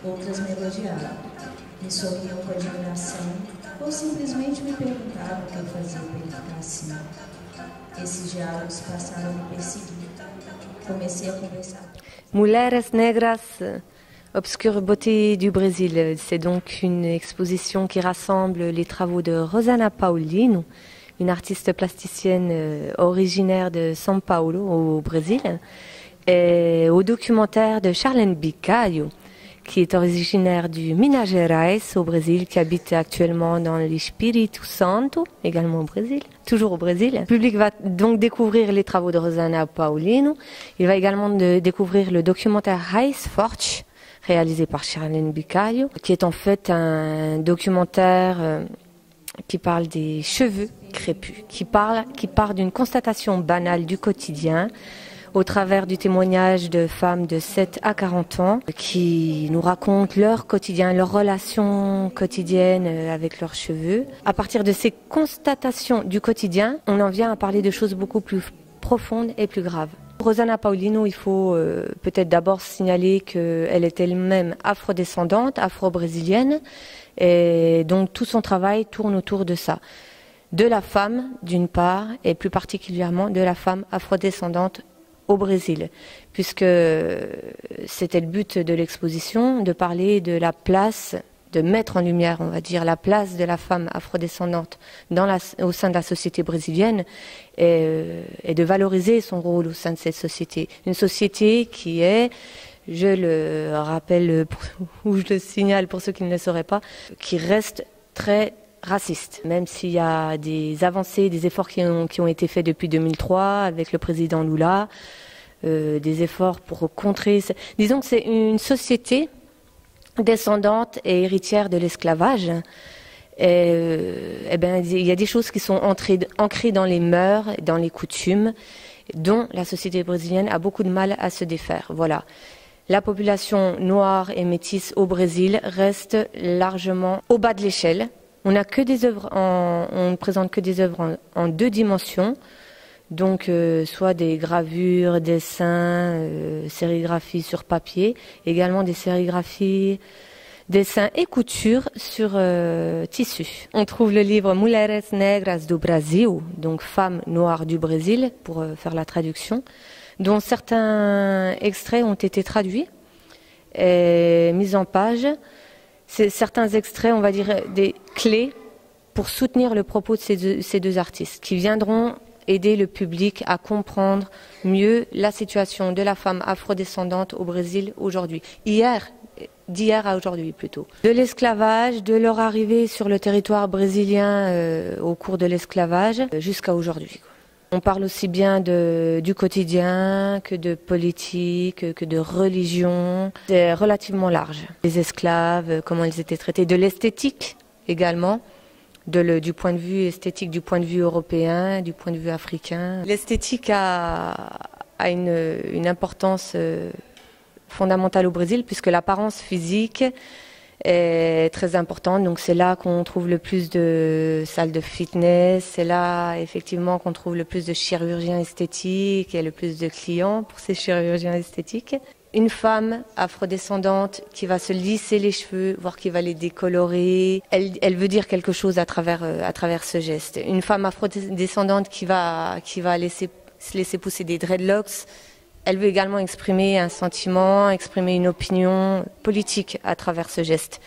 Outras me elogiaram, me sorriam com admiração ou simplesmente me perguntavam o que eu fazia para ele ficar assim. Esses diálogos passaram a me perseguir. Comecei a conversar. Mulheres Negras, obscure beauté du Brésil. C'est donc une exposition qui rassemble les travaux de Rosana Paulino, une artiste plasticienne originaire de São Paulo au Brésil, et au documentaire de Charlene Bicaio, qui est originaire du Minas Gerais au Brésil, qui habite actuellement dans l'Espírito Santo, également au Brésil, toujours au Brésil. Le public va donc découvrir les travaux de Rosana Paulino. Il va également découvrir le documentaire Raiz Forte, réalisé par Charlene Bicaio, qui est en fait un documentaire qui parle des cheveux crépus, qui part d'une constatation banale du quotidien, au travers du témoignage de femmes de 7 à 40 ans qui nous racontent leur quotidien, leur relation quotidienne avec leurs cheveux. À partir de ces constatations du quotidien, on en vient à parler de choses beaucoup plus profondes et plus graves. Rosana Paulino, il faut peut-être d'abord signaler qu'elle est elle-même afrodescendante, afro-brésilienne, et donc tout son travail tourne autour de ça. De la femme, d'une part, et plus particulièrement de la femme afrodescendante au Brésil, puisque c'était le but de l'exposition, de parler de la place, de mettre en lumière, on va dire, la place de la femme afrodescendante au sein de la société brésilienne et de valoriser son rôle au sein de cette société. Une société qui est, je le rappelle ou je le signale pour ceux qui ne le sauraient pas, qui reste très raciste, même s'il y a des avancées, des efforts qui ont été faits depuis 2003 avec le président Lula, des efforts pour contrer. Disons que c'est une société descendante et héritière de l'esclavage. Il y a des choses qui sont ancrées dans les mœurs, dans les coutumes, dont la société brésilienne a beaucoup de mal à se défaire. Voilà. La population noire et métisse au Brésil reste largement au bas de l'échelle. On n'a que des œuvres on ne présente que des œuvres en deux dimensions, donc soit des gravures, dessins, sérigraphies sur papier, également des sérigraphies, dessins et coutures sur tissu. On trouve le livre Mulheres Negras do Brasil, donc Femmes noires du Brésil, pour faire la traduction, dont certains extraits ont été traduits et mis en page. C'est certains extraits, on va dire, des clés pour soutenir le propos de ces deux artistes qui viendront aider le public à comprendre mieux la situation de la femme afrodescendante au Brésil aujourd'hui. D'hier à aujourd'hui plutôt. De l'esclavage, de leur arrivée sur le territoire brésilien au cours de l'esclavage jusqu'à aujourd'hui. On parle aussi bien du quotidien que de politique, que de religion. C'est relativement large. Les esclaves, comment ils étaient traités, de l'esthétique également, du point de vue esthétique, du point de vue européen, du point de vue africain. L'esthétique a une importance fondamentale au Brésil puisque l'apparence physique est très importante, donc c'est là qu'on trouve le plus de salles de fitness, c'est là effectivement qu'on trouve le plus de chirurgiens esthétiques et le plus de clients pour ces chirurgiens esthétiques. Une femme afrodescendante qui va se lisser les cheveux, voire qui va les décolorer, elle veut dire quelque chose à travers ce geste. Une femme afrodescendante qui va se laisser pousser des dreadlocks, elle veut également exprimer un sentiment, exprimer une opinion politique à travers ce geste.